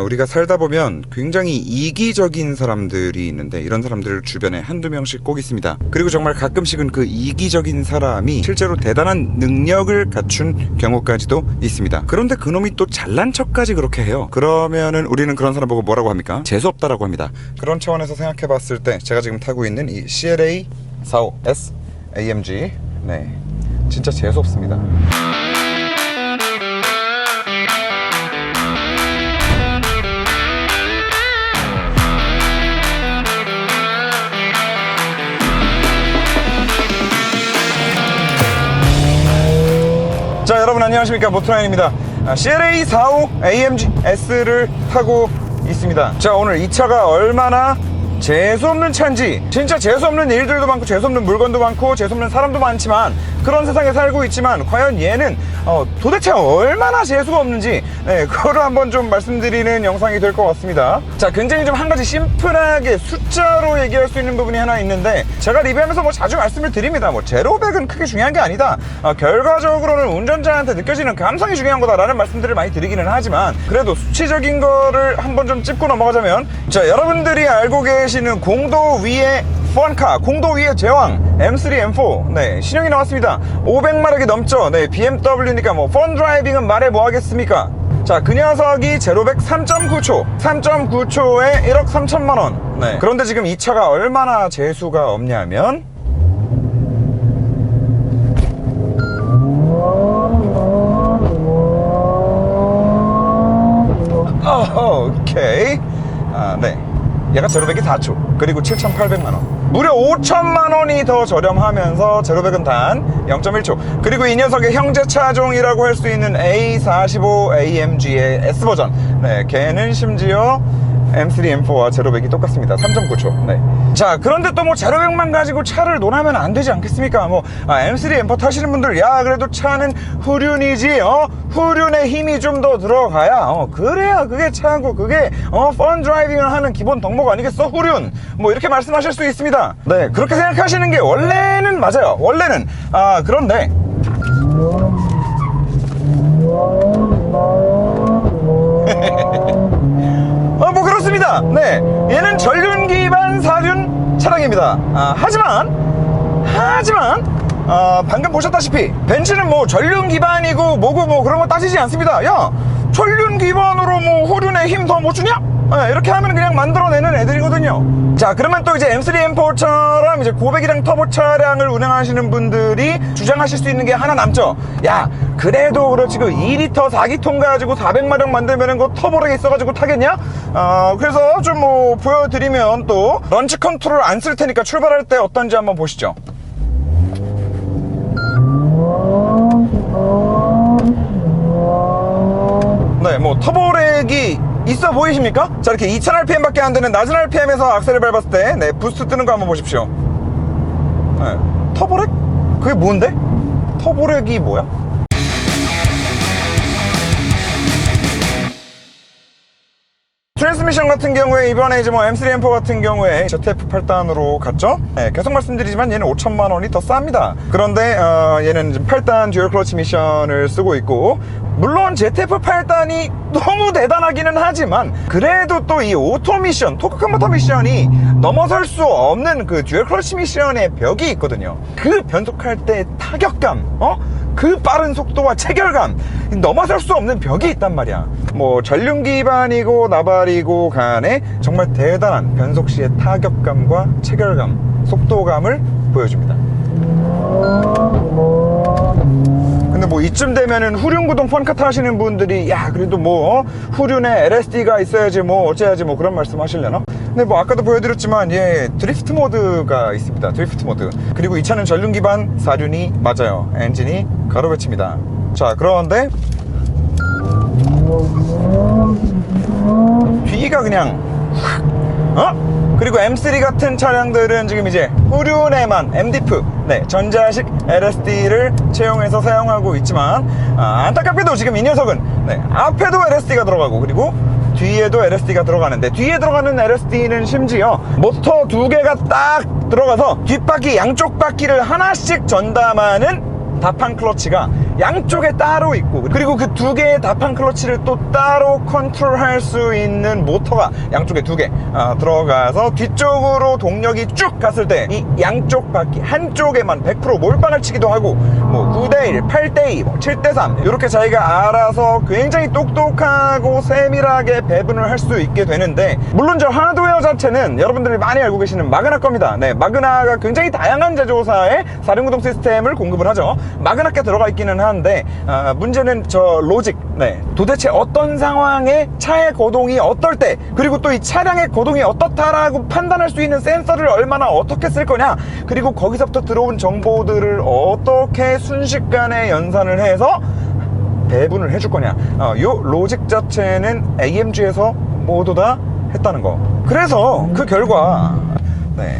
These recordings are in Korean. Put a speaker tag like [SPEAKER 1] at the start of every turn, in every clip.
[SPEAKER 1] 우리가 살다 보면 굉장히 이기적인 사람들이 있는데 이런 사람들 주변에 한두 명씩 꼭 있습니다. 그리고 정말 가끔씩은 그 이기적인 사람이 실제로 대단한 능력을 갖춘 경우까지도 있습니다. 그런데 그놈이 또 잘난 척까지 그렇게 해요. 그러면은 우리는 그런 사람 보고 뭐라고 합니까? 재수없다라고 합니다. 그런 차원에서 생각해 봤을 때 제가 지금 타고 있는 이 CLA 45S AMG, 네, 진짜 재수없습니다. 자, 여러분 안녕하십니까, 모토라인입니다. CLA 45 AMG S를 타고 있습니다. 자, 오늘 이 차가 얼마나 재수없는 차인지, 진짜 재수없는 일들도 많고 재수없는 물건도 많고 재수없는 사람도 많지만 그런 세상에 살고 있지만 과연 얘는 도대체 얼마나 재수가 없는지, 네, 그거를 한번 좀 말씀드리는 영상이 될 것 같습니다. 자, 굉장히 좀 한 가지 심플하게 숫자로 얘기할 수 있는 부분이 하나 있는데, 제가 리뷰하면서 뭐 자주 말씀을 드립니다. 제로백은 크게 중요한 게 아니다, 결과적으로는 운전자한테 느껴지는 감성이 중요한 거다라는 말씀들을 많이 드리기는 하지만, 그래도 수치적인 거를 한번 좀 짚고 넘어가자면, 자, 여러분들이 알고 계시는 공도 위의 펀카, 공도 위의 제왕 M3 M4, 네, 신형이 나왔습니다. 500마력이 넘죠. 네, BMW니까 펀 드라이빙은 말해 뭐 하겠습니까? 자, 그 녀석이 제로백 3.9초 3.9초에 1억 3천만원. 네, 그런데 지금 이 차가 얼마나 재수가 없냐면, 오케이. 네, 얘가 제로백이 4초, 그리고 7,800만원. 무려 5천만원이 더 저렴하면서 제로백은 단 0.1초. 그리고 이 녀석의 형제 차종이라고 할 수 있는 A45 AMG의 S버전, 네, 걔는 심지어 M3 M4와 제로백이 똑같습니다. 3.9초. 네. 자, 그런데 또 제로백만 가지고 차를 논하면 안 되지 않겠습니까? M3 M4 타시는 분들, 야, 그래도 차는 후륜이지, 후륜의 힘이 좀 더 들어가야, 그래야 그게 차고, 그게, 펀 드라이빙을 하는 기본 덕목 아니겠어? 후륜. 이렇게 말씀하실 수 있습니다. 네, 그렇게 생각하시는 게 원래는 맞아요. 원래는. 그런데, 그렇습니다. 네, 얘는 전륜 기반 4륜 차량입니다. 하지만 방금 보셨다시피 벤츠는 전륜 기반이고 뭐고 그런 거 따지지 않습니다. 야, 전륜 기반으로 후륜에 힘 더 못 주냐? 이렇게 하면 그냥 만들어내는 애들이거든요. 자, 그러면 또 이제 M3 M4처럼 이제 고백이랑 터보 차량을 운행하시는 분들이 주장하실 수 있는 게 하나 남죠. 야, 그래도 그렇지, 2리터 4기통 가지고 400마력 만들면은 터보렉 있어가지고 타겠냐? 그래서 좀 보여드리면, 또 런치 컨트롤 안 쓸 테니까 출발할 때 어떤지 한번 보시죠. 네, 터보렉이 있어 보이십니까? 자, 이렇게 2000rpm 밖에 안 되는 낮은 rpm에서 악셀을 밟았을 때, 네, 부스트 뜨는 거 한번 보십시오. 네, 터보렉? 그게 뭔데? 터보렉이 뭐야? 트랜스미션 같은 경우에 이번에 이제 M3 M4 같은 경우에 ZF 8단으로 갔죠. 네, 계속 말씀드리지만 얘는 5천만원이 더 쌉니다. 그런데 얘는 8단 듀얼 클러치 미션을 쓰고 있고, 물론 ZF 8단이 너무 대단하기는 하지만 그래도 또 이 오토 미션, 토크 컨버터 미션이 넘어설 수 없는 그 듀얼 클러치 미션의 벽이 있거든요. 그 변속할 때 타격감, 그 빠른 속도와 체결감, 넘어설 수 없는 벽이 있단 말이야. 전륜 기반이고 나발이고 간에 정말 대단한 변속 시의 타격감과 체결감, 속도감을 보여줍니다. 근데 이쯤 되면은 후륜 구동 펀카 타시는 분들이, 야, 그래도 후륜에 LSD가 있어야지 어째야지 그런 말씀 하시려나? 근데 아까도 보여드렸지만 얘 드리프트 모드가 있습니다. 드리프트 모드. 그리고 이 차는 전륜 기반 4륜이 맞아요. 엔진이 가로배치입니다. 자, 그런데 뒤가 그냥 그리고 M3 같은 차량들은 지금 이제 후륜에만 MDF, 네, 전자식 LSD를 채용해서 사용하고 있지만, 안타깝게도 지금 이 녀석은, 네, 앞에도 LSD가 들어가고 그리고 뒤에도 LSD가 들어가는데, 뒤에 들어가는 LSD는 심지어 모터 2개가 딱 들어가서 뒷바퀴, 양쪽 바퀴를 하나씩 전담하는 다판 클러치가 양쪽에 따로 있고, 그리고 그 두 개의 다판 클러치를 또 따로 컨트롤할 수 있는 모터가 양쪽에 두 개 들어가서 뒤쪽으로 동력이 쭉 갔을 때 이 양쪽 바퀴 한쪽에만 100% 몰빵을 치기도 하고, 뭐 9대1, 8대2, 뭐 7대3 이렇게 자기가 알아서 굉장히 똑똑하고 세밀하게 배분을 할 수 있게 되는데, 물론 저 하드웨어 자체는 여러분들이 많이 알고 계시는 마그나 겁니다. 네, 마그나가 굉장히 다양한 제조사의 사륜구동 시스템을 공급을 하죠. 마그나께 들어가 있기는 한데 문제는 저 로직, 네, 도대체 어떤 상황에 차의 거동이 어떨 때, 그리고 또 이 차량의 거동이 어떻다라고 판단할 수 있는 센서를 얼마나 어떻게 쓸 거냐, 그리고 거기서부터 들어온 정보들을 어떻게 순식간에 연산을 해서 배분을 해줄 거냐, 요 로직 자체는 AMG에서 모두 다 했다는 거. 그래서 그 결과, 네,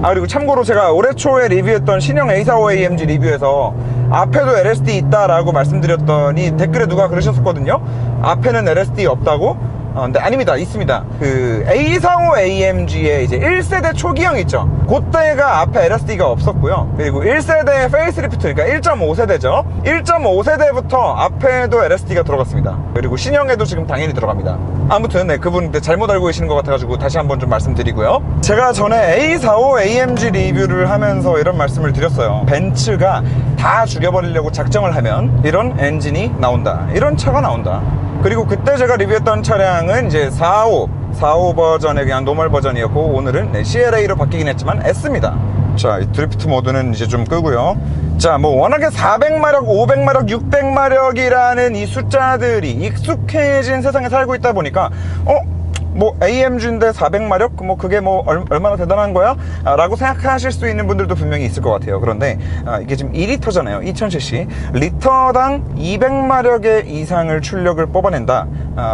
[SPEAKER 1] 그리고 참고로 제가 올해 초에 리뷰했던 신형 A45AMG 리뷰에서 앞에도 LSD 있다라고 말씀드렸더니 댓글에 누가 그러셨었거든요. 앞에는 LSD 없다고. 근데 아닙니다. 있습니다. 그 A45AMG의 이제 1세대 초기형 있죠. 그때가 앞에 LSD가 없었고요. 그리고 1세대 페이스리프트, 그러니까 1.5세대죠. 1.5세대부터 앞에도 LSD가 들어갔습니다. 그리고 신형에도 지금 당연히 들어갑니다. 아무튼 네, 그분 잘못 알고 계시는 것 같아가지고 다시 한번 좀 말씀드리고요. 제가 전에 A45AMG 리뷰를 하면서 이런 말씀을 드렸어요. 벤츠가 다 죽여버리려고 작정을 하면 이런 엔진이 나온다, 이런 차가 나온다. 그리고 그때 제가 리뷰했던 차량은 이제 45 버전의 그냥 노멀 버전이었고, 오늘은 네, CLA로 바뀌긴 했지만 S입니다. 자, 이 드리프트 모드는 이제 좀 끄고요. 자, 뭐 워낙에 400마력, 500마력, 600마력이라는 이 숫자들이 익숙해진 세상에 살고 있다 보니까 뭐 AMG인데 400마력? 뭐 그게 뭐 얼마나 대단한 거야? 라고 생각하실 수 있는 분들도 분명히 있을 것 같아요. 그런데 이게 지금 2리터잖아요 2000cc. 리터당 200마력의 이상을 출력을 뽑아낸다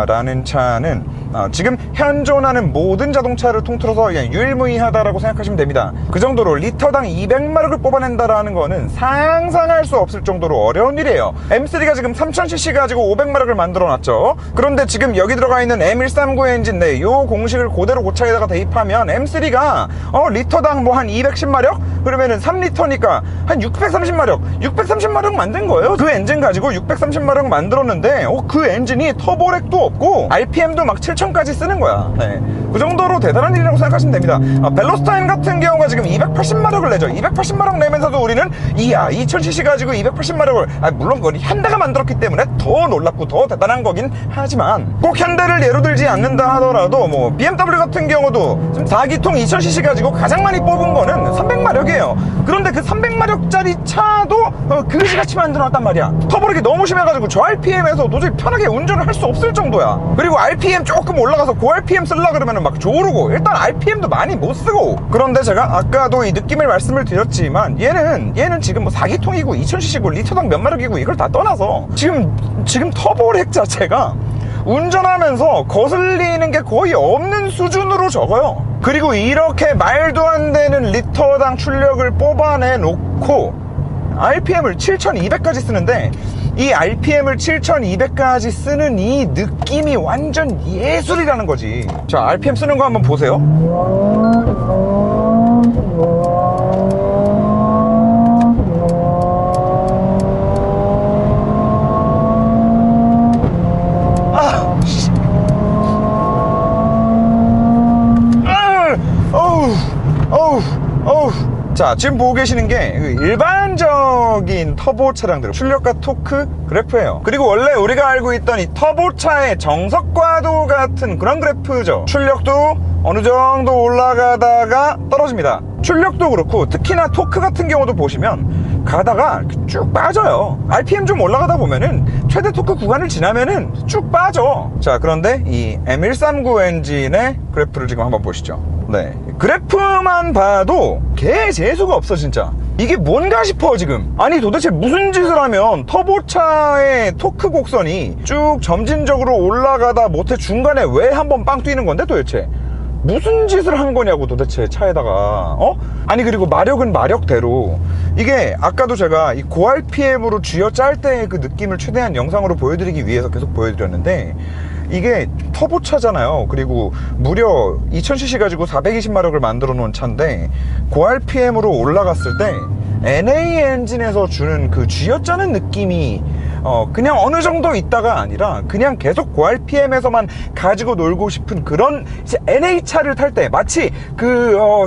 [SPEAKER 1] 라는 차는 지금 현존하는 모든 자동차를 통틀어서 그냥 유일무이하다라고 생각하시면 됩니다. 그 정도로 리터당 200마력을 뽑아낸다라는 거는 상상할 수 없을 정도로 어려운 일이에요. M3가 지금 3000cc 가지고 500마력을 만들어 놨죠. 그런데 지금 여기 들어가 있는 M139 엔진, 네, 요 공식을 그대로 고차에다가 대입하면 M3가 리터당 뭐 한 210마력? 그러면은 3리터니까 한 630마력 630마력 만든 거예요. 그 엔진 가지고 630마력 만들었는데 그 엔진이 터보렉도 없고 RPM도 막 7000까지 쓰는 거야. 네, 그 정도로 대단한 일이라고 생각하시면 됩니다. 벨로스타인 같은 경우가 지금 280마력을 내죠. 280마력 내면서도 우리는 이야 2000cc 가지고 280마력을, 물론 그건 현대가 만들었기 때문에 더 놀랍고 더 대단한 거긴 하지만, 꼭 현대를 예로 들지 않는다 하더라도 뭐 BMW 같은 경우도 지금 4기통 2000cc 가지고 가장 많이 뽑은 거는 300마력이에요 그런데 그 300마력짜리 차도 그지같이 만들어놨단 말이야. 터보렉이 너무 심해가지고 저 RPM에서 도저히 편하게 운전을 할 수 없을 정도야. 그리고 RPM 조금 올라가서 고 RPM 쓰려고 그러면 막 조르고, 일단 RPM도 많이 못 쓰고. 그런데 제가 아까도 이 느낌을 말씀을 드렸지만 얘는 지금 뭐 4기통이고 2000cc고 리터당 몇 마력이고 이걸 다 떠나서 지금 터보렉 자체가 운전하면서 거슬리는 게 거의 없는 수준으로 적어요. 그리고 이렇게 말도 안 되는 리터당 출력을 뽑아내 놓고 RPM을 7200까지 쓰는데, 이 RPM을 7200까지 쓰는 이 느낌이 완전 예술이라는 거지. 자, RPM 쓰는 거 한번 보세요. 자, 지금 보고 계시는 게 일반적인 터보 차량들 출력과 토크 그래프예요. 그리고 원래 우리가 알고 있던 이 터보차의 정석과도 같은 그런 그래프죠. 출력도 어느 정도 올라가다가 떨어집니다. 출력도 그렇고 특히나 토크 같은 경우도 보시면 가다가 쭉 빠져요. RPM 좀 올라가다 보면은 최대 토크 구간을 지나면은 쭉 빠져. 자, 그런데 이 M139 엔진의 그래프를 지금 한번 보시죠. 네, 그래프만 봐도 개 재수가 없어 진짜. 이게 뭔가 싶어 지금. 아니 도대체 무슨 짓을 하면 터보차의 토크 곡선이 쭉 점진적으로 올라가다 못해 중간에 왜 한번 빵 뛰는 건데 도대체 무슨 짓을 한 거냐고 도대체 차에다가. 아니 그리고 마력은 마력대로, 이게 아까도 제가 이 고 RPM으로 쥐어짤 때의 그 느낌을 최대한 영상으로 보여드리기 위해서 계속 보여드렸는데, 이게 터보차잖아요. 그리고 무려 2000cc 가지고 420마력을 만들어 놓은 차인데 고RPM으로 올라갔을 때 NA 엔진에서 주는 그 쥐어짜는 느낌이 그냥 어느 정도 있다가 아니라 그냥 계속 고RPM에서만 가지고 놀고 싶은 그런 NA 차를 탈 때 마치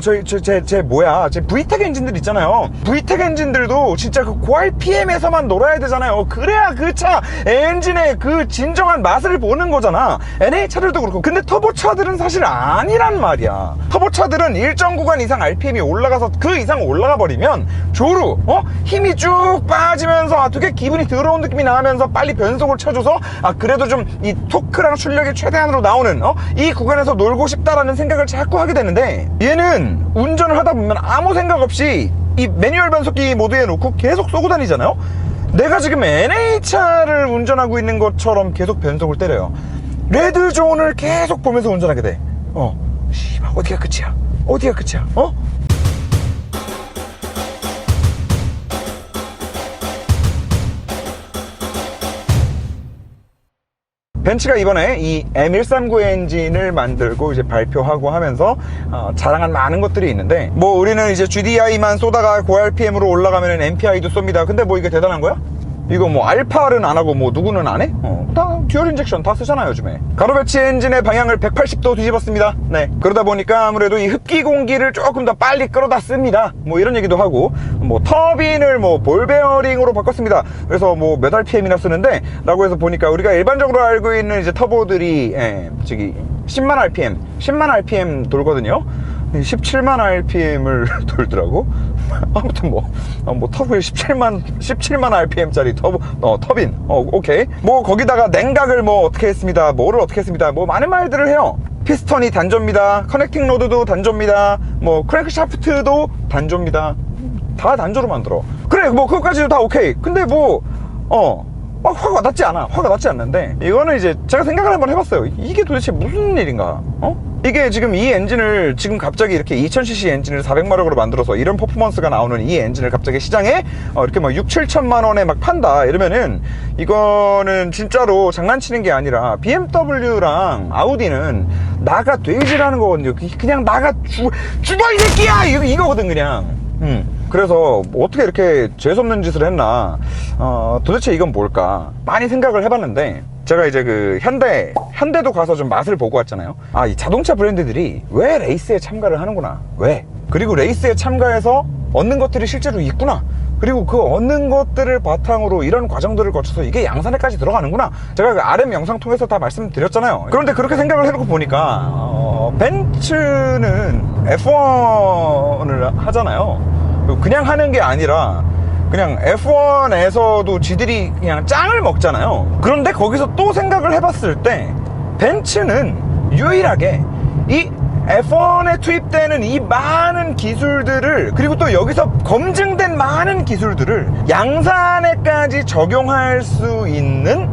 [SPEAKER 1] 제 VTEC 엔진들 있잖아요. VTEC 엔진들도 진짜 그 고RPM에서만 놀아야 되잖아요. 그래야 그 차 엔진의 그 진정한 맛을 보는 거잖아. NA 차들도 그렇고. 근데 터보차들은 사실 아니란 말이야. 터보차들은 일정 구간 이상 RPM이 올라가서 그 이상 올라가 버리면 조루 힘이 쭉 빠지면서 되게 기분이 더러운 느낌이 나면서 빨리 변속을 쳐줘서 그래도 좀 이 토크랑 출력이 최대한으로 나오는 이 구간에서 놀고 싶다라는 생각을 자꾸 하게 되는데, 얘는 운전을 하다 보면 아무 생각 없이 이 매뉴얼 변속기 모드에 놓고 계속 쏘고 다니잖아요. 내가 지금 NA차를 운전하고 있는 것처럼 계속 변속을 때려요. 레드존을 계속 보면서 운전하게 돼. 씨발, 어디가 끝이야? 어디가 끝이야? 벤츠가 이번에 이 M139 엔진을 만들고 이제 발표하고 하면서 자랑한 많은 것들이 있는데, 뭐 우리는 이제 GDI만 쏘다가 고RPM으로 올라가면 MPI도 쏩니다. 근데 뭐 이게 대단한 거야? 이거 뭐 알파는 안 하고 뭐 누구는 안 해? 다 듀얼 인젝션 다 쓰잖아요 요즘에. 가로배치 엔진의 방향을 180도 뒤집었습니다. 네, 그러다 보니까 아무래도 이 흡기 공기를 조금 더 빨리 끌어다 씁니다. 뭐 이런 얘기도 하고, 뭐 터빈을 뭐 볼 베어링으로 바꿨습니다. 그래서 뭐 몇 RPM이나 쓰는데 라고 해서 보니까 우리가 일반적으로 알고 있는 이제 터보들이 저기 10만 RPM 돌거든요. 17만 RPM을 돌더라고. 아무튼 뭐 터보에 17만 RPM짜리 터빈. 오케이. 뭐 거기다가 냉각을 뭐 어떻게 했습니다. 뭐를 어떻게 했습니다. 뭐 많은 말들을 해요. 피스턴이 단조입니다. 커넥팅 로드도 단조입니다. 뭐 크랭크 샤프트도 단조입니다. 다 단조로 만들어. 그래, 뭐 그것까지도 다 오케이. 근데 뭐 화가 와닿지 않아. 화가 나지 않는데, 이거는 이제 제가 생각을 한번 해봤어요. 이게 도대체 무슨 일인가? 이게 지금 이 엔진을 지금 갑자기 이렇게 2000cc 엔진을 400마력으로 만들어서 이런 퍼포먼스가 나오는 이 엔진을 갑자기 시장에 이렇게 막 6, 7천만 원에 막 판다 이러면은, 이거는 진짜로 장난치는 게 아니라 BMW랑 아우디는 나가 돼지라는 거거든요. 그냥 나가 죽어 이 새끼야 이거거든 그냥. 그래서 어떻게 이렇게 재수없는 짓을 했나, 도대체 이건 뭘까 많이 생각을 해봤는데, 제가 이제 그 현대도 가서 좀 맛을 보고 왔잖아요. 이 자동차 브랜드들이 왜 레이스에 참가를 하는구나, 왜, 그리고 레이스에 참가해서 얻는 것들이 실제로 있구나, 그리고 그 얻는 것들을 바탕으로 이런 과정들을 거쳐서 이게 양산에까지 들어가는구나. 제가 그 RM 영상 통해서 다 말씀드렸잖아요. 그런데 그렇게 생각을 해놓고 보니까 벤츠는 F1을 하잖아요. 그냥 하는 게 아니라 그냥 F1에서도 지들이 그냥 짱을 먹잖아요. 그런데 거기서 또 생각을 해봤을 때 벤츠는 유일하게 이 F1에 투입되는 이 많은 기술들을, 그리고 또 여기서 검증된 많은 기술들을 양산에까지 적용할 수 있는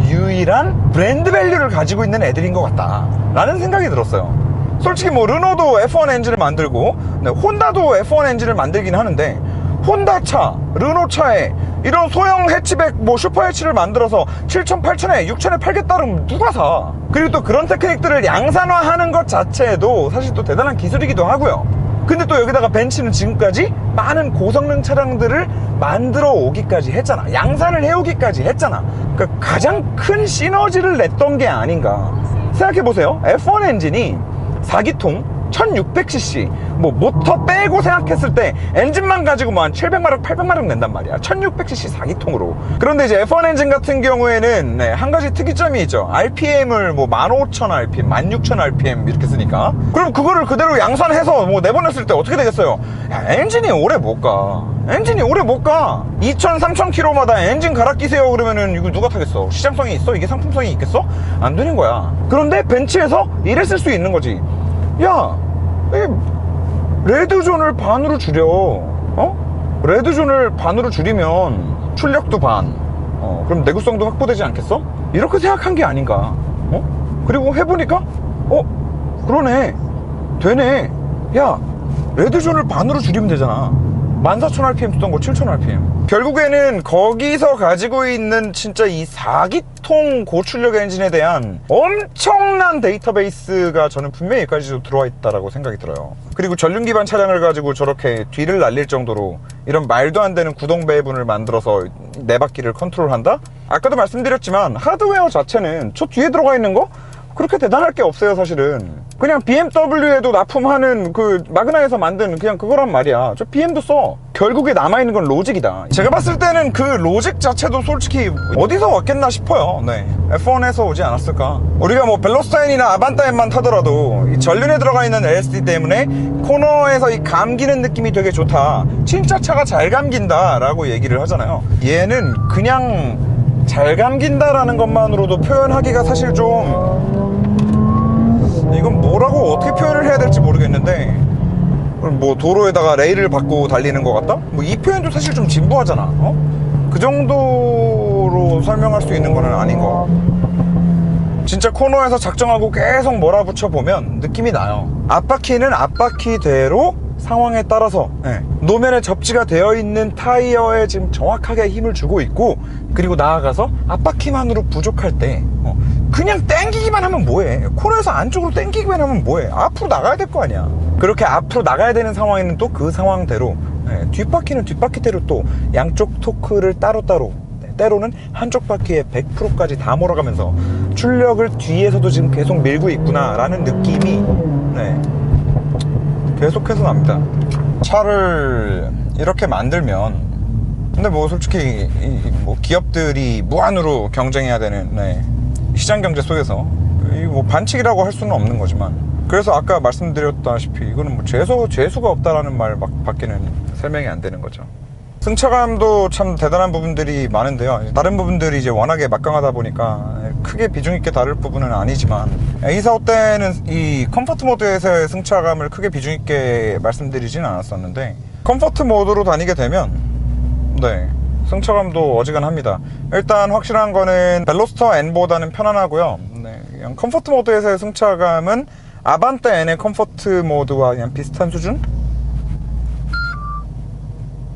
[SPEAKER 1] 유일한 브랜드 밸류를 가지고 있는 애들인 것 같다 라는 생각이 들었어요. 솔직히 뭐 르노도 F1 엔진을 만들고 혼다도 F1 엔진을 만들긴 하는데, 혼다차, 르노차에 이런 소형 해치백 뭐 슈퍼 해치를 만들어서 7천, 8천에, 6천에 팔겠다 그러면 누가 사? 그리고 또 그런 테크닉들을 양산화하는 것 자체도 사실 또 대단한 기술이기도 하고요. 근데 또 여기다가 벤츠는 지금까지 많은 고성능 차량들을 만들어 오기까지 했잖아. 양산을 해오기까지 했잖아. 그러니까 가장 큰 시너지를 냈던 게 아닌가 생각해보세요. F1 엔진이 4기통 1600cc 뭐 모터 빼고 생각했을 때 엔진만 가지고 뭐 한 700마력 800마력 낸단 말이야. 1600cc 4기통으로. 그런데 이제 F1 엔진 같은 경우에는 한 가지 특이점이 있죠. RPM을 뭐 15000 RPM 16000 RPM 이렇게 쓰니까, 그럼 그거를 그대로 양산해서 뭐 내보냈을 때 어떻게 되겠어요? 엔진이 오래 못가. 2000, 3000km마다 엔진 갈아 끼세요 그러면은 이거 누가 타겠어? 시장성이 있어? 이게 상품성이 있겠어? 안 되는 거야. 그런데 벤츠에서 이랬을 수 있는 거지. 야, 레드존을 반으로 줄여. 레드존을 반으로 줄이면 출력도 반, 그럼 내구성도 확보되지 않겠어? 이렇게 생각한 게 아닌가. 그리고 해보니까 그러네, 되네. 야, 레드존을 반으로 줄이면 되잖아. 14,000rpm 쓰던 거 7,000rpm. 결국에는 거기서 가지고 있는 진짜 이 4기통 고출력 엔진에 대한 엄청난 데이터베이스가 저는 분명히 여기까지도 들어와 있다고 생각이 들어요. 그리고 전륜 기반 차량을 가지고 저렇게 뒤를 날릴 정도로 이런 말도 안 되는 구동 배분을 만들어서 네 바퀴를 컨트롤한다? 아까도 말씀드렸지만 하드웨어 자체는 저 뒤에 들어가 있는 거 그렇게 대단할 게 없어요. 사실은 그냥 BMW에도 납품하는 그 마그나에서 만든 그냥 그거란 말이야. 저 BM도 써. 결국에 남아있는 건 로직이다. 제가 봤을 때는 그 로직 자체도 솔직히 어디서 왔겠나 싶어요. 네, F1에서 오지 않았을까. 우리가 뭐 벨로스타인이나 아반타인만 타더라도 이 전륜에 들어가 있는 LSD 때문에 코너에서 이 감기는 느낌이 되게 좋다, 진짜 차가 잘 감긴다 라고 얘기를 하잖아요. 얘는 그냥 잘 감긴다라는 것만으로도 표현하기가 사실 좀, 이건 뭐라고 어떻게 표현을 해야 될지 모르겠는데, 뭐 도로에다가 레일을 받고 달리는 것 같다? 뭐 이 표현도 사실 좀 진부하잖아. 어? 그 정도로 설명할 수 있는 건 아닌 거. 진짜 코너에서 작정하고 계속 몰아붙여 보면 느낌이 나요. 앞바퀴는 앞바퀴대로 상황에 따라서 노면에 접지가 되어 있는 타이어에 지금 정확하게 힘을 주고 있고, 그리고 나아가서 앞바퀴만으로 부족할 때 그냥 땡기기만 하면 뭐해. 코너에서 안쪽으로 땡기기만 하면 뭐해. 앞으로 나가야 될 거 아니야. 그렇게 앞으로 나가야 되는 상황에는 또 그 상황대로, 뒷바퀴는 뒷바퀴대로 또 양쪽 토크를 따로따로, 때로는 한쪽 바퀴에 100%까지 다 몰아가면서 출력을 뒤에서도 지금 계속 밀고 있구나 라는 느낌이 계속해서 납니다. 차를 이렇게 만들면, 근데 뭐 솔직히 뭐 기업들이 무한으로 경쟁해야 되는 시장 경제 속에서 뭐 반칙이라고 할 수는 없는 거지만, 그래서 아까 말씀드렸다시피 이거는 뭐 재수가 없다라는 말 밖에는 설명이 안 되는 거죠. 승차감도 참 대단한 부분들이 많은데요. 다른 부분들이 이제 워낙에 막강하다 보니까 크게 비중 있게 다룰 부분은 아니지만, A45 때는 이 컴포트 모드에서의 승차감을 크게 비중 있게 말씀드리진 않았었는데, 컴포트 모드로 다니게 되면 승차감도 어지간합니다. 일단 확실한 거는 벨로스터 N보다는 편안하고요. 그냥 컴포트 모드에서의 승차감은 아반떼 N의 컴포트 모드와 그냥 비슷한 수준?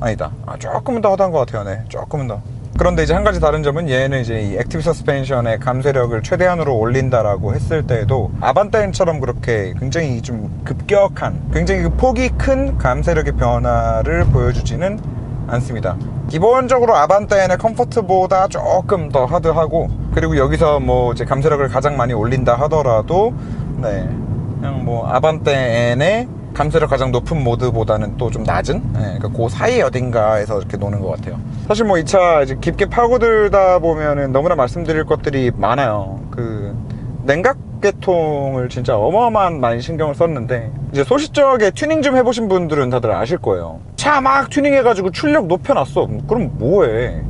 [SPEAKER 1] 아니다. 조금은 더 하다한 것 같아요. 조금은 더. 그런데 이제 한 가지 다른 점은, 얘는 이제 이 액티브 서스펜션의 감쇄력을 최대한으로 올린다라고 했을 때에도 아반떼 N처럼 그렇게 굉장히 좀 급격한, 굉장히 그 폭이 큰 감쇄력의 변화를 보여주지는 않습니다. 기본적으로 아반떼 N의 컴포트보다 조금 더 하드하고, 그리고 여기서 뭐 이제 감쇄력을 가장 많이 올린다 하더라도 그냥 뭐 아반떼 N의 감쇄력 가장 높은 모드보다는 또 좀 낮은, 그러니까 그 사이 어딘가에서 이렇게 노는 것 같아요. 사실 뭐 이 차 이제 깊게 파고들다 보면은 너무나 말씀드릴 것들이 많아요. 그 냉각계통을 진짜 어마어마한 많이 신경을 썼는데, 이제 소시적에 튜닝 좀 해보신 분들은 다들 아실 거예요. 차 막 튜닝해가지고 출력 높여놨어. 그럼 뭐해.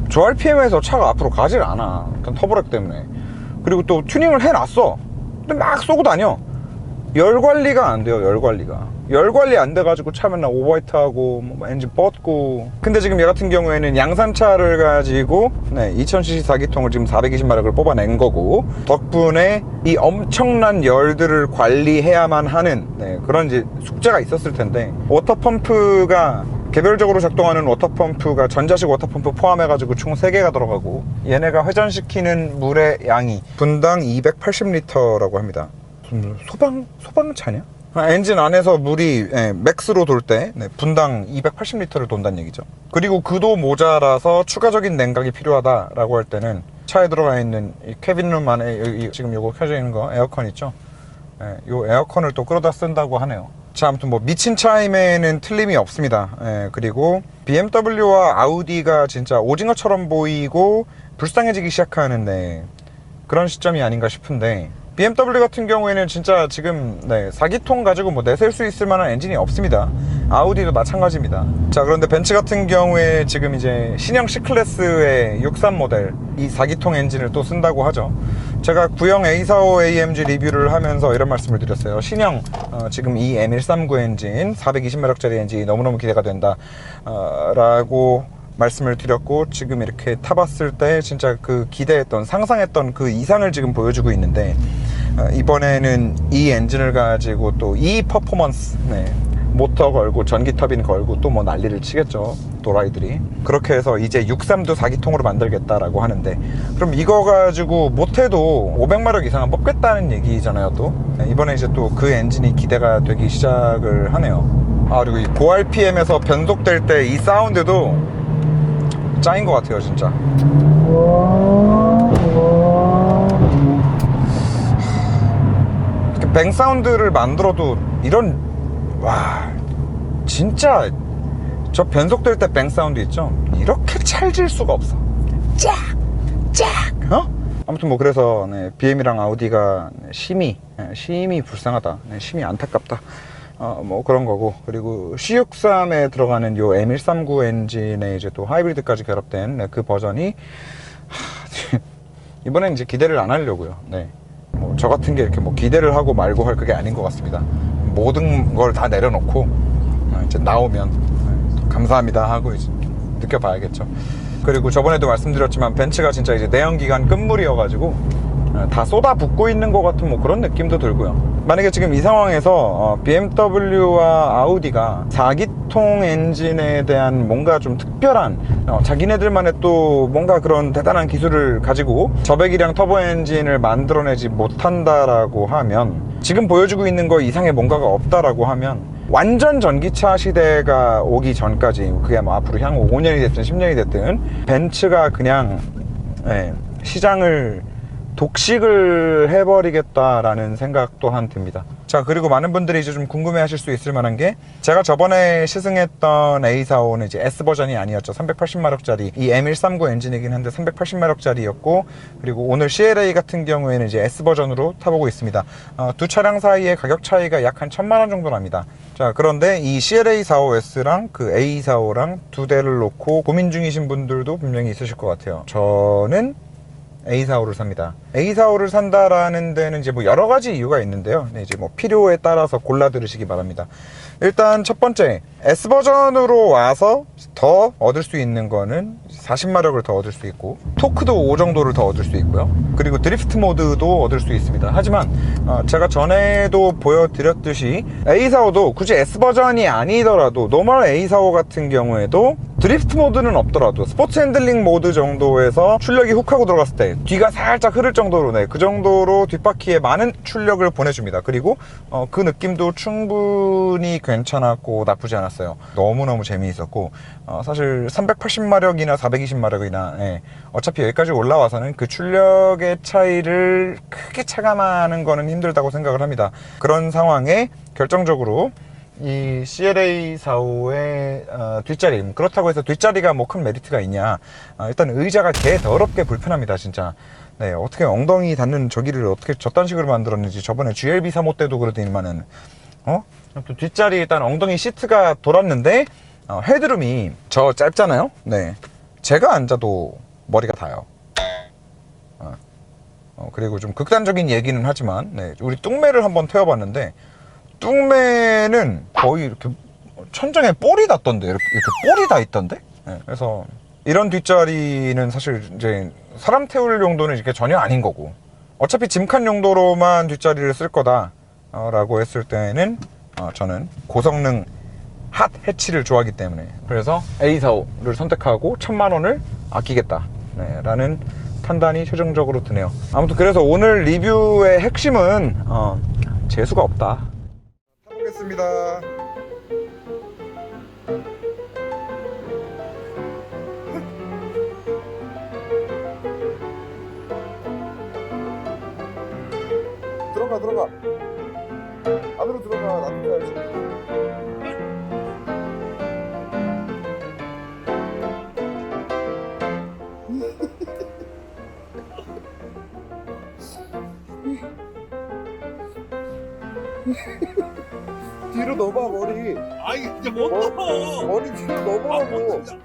[SPEAKER 1] 저 RPM에서 차가 앞으로 가질 않아. 일단 터보렉 때문에. 그리고 또 튜닝을 해놨어. 근데 막 쏘고 다녀. 열 관리가 안 돼요. 열 관리 안 돼가지고 차 맨날 오버히트하고 뭐 엔진 뻗고. 근데 지금 얘 같은 경우에는 양산차를 가지고 2000cc 4기통을 지금 420마력을 뽑아낸 거고, 덕분에 이 엄청난 열들을 관리해야만 하는 그런 이제 숙제가 있었을 텐데, 워터펌프가 개별적으로 작동하는 워터펌프가 전자식 워터펌프 포함해가지고 총 3개가 들어가고, 얘네가 회전시키는 물의 양이 분당 280리터라고 합니다. 소방차냐? 엔진 안에서 물이 맥스로 돌 때 분당 280리터를 돈다는 얘기죠. 그리고 그도 모자라서 추가적인 냉각이 필요하다라고 할 때는 차에 들어가 있는 이 캐빈룸 안에 지금 요거 켜져 있는 거 에어컨 있죠? 요 에어컨을 또 끌어다 쓴다고 하네요. 자, 아무튼 뭐 미친 차임에는 틀림이 없습니다. 그리고 BMW와 아우디가 진짜 오징어처럼 보이고 불쌍해지기 시작하는데 그런 시점이 아닌가 싶은데, BMW 같은 경우에는 진짜 지금 4기통 가지고 뭐 내세울 수 있을 만한 엔진이 없습니다. 아우디도 마찬가지입니다. 자, 그런데 벤츠 같은 경우에 지금 이제 신형 C클래스의 63 모델 이 4기통 엔진을 또 쓴다고 하죠. 제가 구형 A45 AMG 리뷰를 하면서 이런 말씀을 드렸어요. 신형 지금 이 M139 엔진 420마력짜리 엔진이 너무너무 기대가 된다 라고 말씀을 드렸고, 지금 이렇게 타봤을 때 진짜 그 기대했던, 상상했던 그 이상을 지금 보여주고 있는데, 이번에는 이 엔진을 가지고 또 이 퍼포먼스, 모터 걸고 전기 터빈 걸고 또 뭐 난리를 치겠죠, 도라이들이. 그렇게 해서 이제 63도 4기통으로 만들겠다라고 하는데, 그럼 이거 가지고 못해도 500마력 이상은 뽑겠다는 얘기잖아요. 또 이번에 이제 또 그 엔진이 기대가 되기 시작을 하네요. 그리고 이 고RPM에서 변속될 때 이 사운드도 짱인 것 같아요, 진짜. 뱅 사운드를 만들어도 이런, 와, 진짜 저 변속될 때 뱅 사운드 있죠? 이렇게 찰질 수가 없어. 쫙! 쫙! 아무튼 뭐 그래서 BM이랑 아우디가 심히 불쌍하다, 심히 안타깝다, 뭐 그런 거고. 그리고 C63에 들어가는 요 M139 엔진에 이제 또 하이브리드까지 결합된 그 버전이 이번엔 이제 기대를 안 하려고요. 뭐 저 같은 게 이렇게 뭐 기대를 하고 말고 할 그게 아닌 것 같습니다. 모든 걸 다 내려놓고 이제 나오면 감사합니다 하고 이제 느껴봐야겠죠. 그리고 저번에도 말씀드렸지만 벤츠가 진짜 이제 내연기관 끝물이어가지고 다 쏟아붓고 있는 것 같은 뭐 그런 느낌도 들고요. 만약에 지금 이 상황에서 BMW와 아우디가 4기통 엔진에 대한 뭔가 좀 특별한 자기네들만의 또 뭔가 그런 대단한 기술을 가지고 저배기량 터보 엔진을 만들어내지 못한다라고 하면, 지금 보여주고 있는 거 이상의 뭔가가 없다라고 하면, 완전 전기차 시대가 오기 전까지, 그게 뭐 앞으로 향후 5년이 됐든 10년이 됐든 벤츠가 그냥 시장을 독식을 해버리겠다라는 생각 또한 듭니다. 자, 그리고 많은 분들이 이제 좀 궁금해 하실 수 있을 만한 게, 제가 저번에 시승했던 A45는 이제 S버전이 아니었죠. 380마력짜리 이 M139 엔진이긴 한데 380마력짜리였고, 그리고 오늘 CLA 같은 경우에는 이제 S버전으로 타보고 있습니다. 두 차량 사이의 가격 차이가 약 한 1000만원 정도 납니다. 자, 그런데 이 CLA45S랑 그 A45랑 두 대를 놓고 고민 중이신 분들도 분명히 있으실 것 같아요. 저는 A45를 삽니다. A45를 산다라는 데는 이제 뭐 여러 가지 이유가 있는데요. 이제 뭐 필요에 따라서 골라 들으시기 바랍니다. 일단 첫 번째, S버전으로 와서 더 얻을 수 있는 거는 40마력을 더 얻을 수 있고, 토크도 5 정도를 더 얻을 수 있고요. 그리고 드리프트 모드도 얻을 수 있습니다. 하지만 제가 전에도 보여드렸듯이 A45도 굳이 S버전이 아니더라도 노멀 A45 같은 경우에도 드리프트 모드는 없더라도 스포츠 핸들링 모드 정도에서 출력이 훅 하고 들어갔을 때 뒤가 살짝 흐를 정도로, 그 정도로 뒷바퀴에 많은 출력을 보내줍니다. 그리고 그 느낌도 충분히 괜찮았고 나쁘지 않았어요. 너무너무 재미있었고, 사실 380마력이나 420마력이나 어차피 여기까지 올라와서는 그 출력의 차이를 크게 체감하는 거는 힘들다고 생각을 합니다. 그런 상황에 결정적으로 이 CLA45의 뒷자리, 그렇다고 해서 뒷자리가 뭐 큰 메리트가 있냐, 일단 의자가 개 더럽게 불편합니다, 진짜. 어떻게 엉덩이 닿는 저기를 어떻게 저딴 식으로 만들었는지. 저번에 GLB35 때도 그러더니만은 또 뒷자리 일단 엉덩이 시트가 돌았는데 헤드룸이 저 짧잖아요. 제가 앉아도 머리가 닿아요. 그리고 좀 극단적인 얘기는 하지만 우리 뚱매를 한번 태워봤는데, 뚱매는 거의 이렇게 천장에 볼이 닿던데, 이렇게 볼이 닿 있던데. 그래서 이런 뒷자리는 사실 이제 사람 태울 용도는 이게 전혀 아닌 거고, 어차피 짐칸 용도로만 뒷자리를 쓸 거다 라고 했을 때는 저는 고성능 핫 해치를 좋아하기 때문에, 그래서 A45를 선택하고 1000만원을 아끼겠다 라는 판단이 최종적으로 드네요. 아무튼 그래서 오늘 리뷰의 핵심은 재수가 없다. 타보겠습니다. 들어가 안으로 들어가. 나도 가야지. 뒤로 넣어봐, 머리.
[SPEAKER 2] 아이, 이제 못 넣어.
[SPEAKER 1] 머리 뒤로 넣어보라고.
[SPEAKER 2] 진짜.